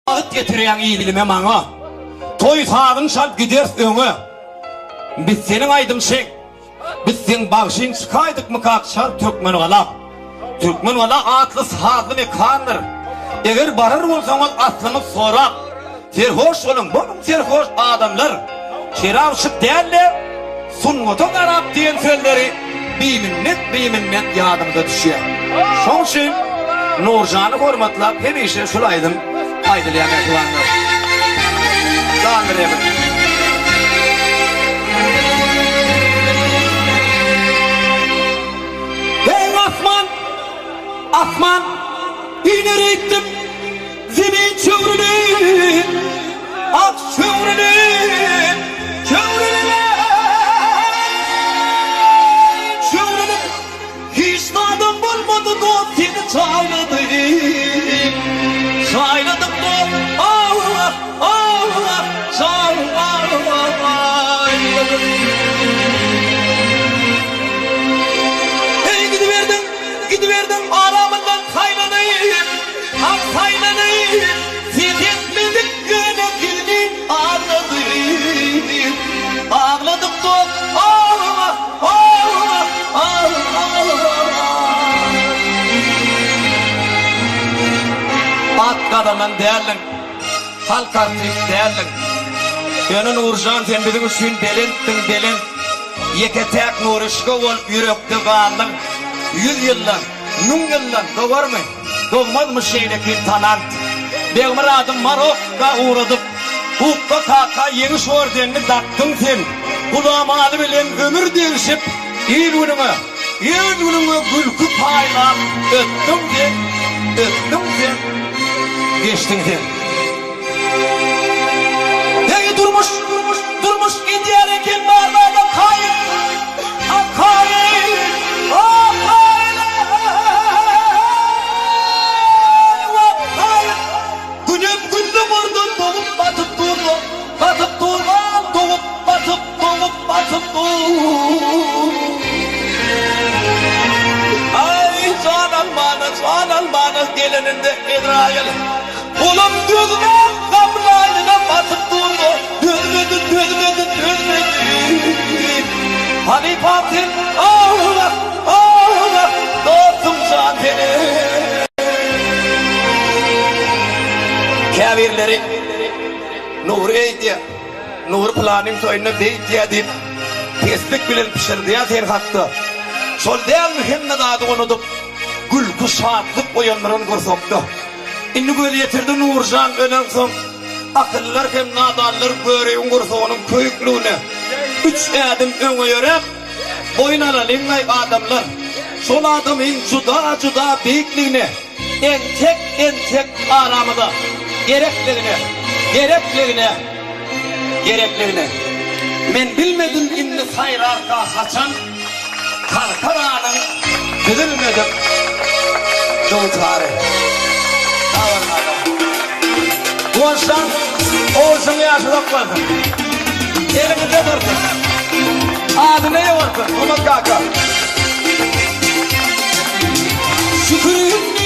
Ağıt getiren iyi bilime mana. Toy sağın şart gider öňe. Biz senin aydın şek. Biz sen bağışın çıkaydık mı kakşar Türkmen ola. Türkmen ola atlı sazlı ve kandır. Eğer barar olsanız aslını sorak. Serhoş olun, bunun serhoş adamlar. Şeravşık değerler. Sunmutu karab diyen sözleri biminnet yadımda düşüyor. Şoň için Nurcan'ı hormatlap hemişe şulaydım. Aydılayan eklanlar. Dağındır emin. Hey Osman! Osman! İneri gittim. Zemin çövrülü. Ak çövrülü. Çövrülü. Çövrülü. Hiç tadım bulmadı da seni çayladı. Çayladım da Allah Allah çayladım. Hey gidiverdim aramından kaynanayım. Ak kaynanayım. Siz etmedik güne gülün ağladım. Ağladım da Allah Allah Allah. At kadamın değerlin, halk artist değerlin. Yönün Uğurcan sen bizim üçün delin. Yeketek nuruşka ol yürekte kaldın. 100 yıllan, 1000 yıllan, doğar mı? Doğmaz mı şeyle bir tanant? Beğmir adım Marokka uğradık. Hukka kaka yeniş ordenini taktın sen. Kulağıma adı bilen ömür değişip, iyi günüme gülkü payla öttüm sen. Geçtin sen. Hey durmuş giderken bağlarda kayıp. Kayıp. Gündüm oradan doğup batıp durma. Batıp durma. Ay canan bana gelininde İsrail. Ulan gözüme kapılarına batıp durma. Dözmedi. Hani Fatih Allah dostum canını. Kâvirleri Nur eydiye. Nur planın soyuna deydiye deyip teslik bilen pişirdi ya sen hattı. Şol değer mühim adı unutup gülkü şaatlık oyanların kursoktu. İnni böyle yetirdi Nurcan önen son. Akıllar hem nadallar göreyin kursoğunun köyüklüğüne. 3 adım öne yörep boyun alalım adamlar. Şol adamın cuda büyüklüğüne en tek aramada gereklerine men bilmedim inni sayrarka haçan karkaranın gidilmedim doğutarı bu akşam oğuzun yaşadık vardı elimizde durdu adı neye vardı Umut Kaka şükür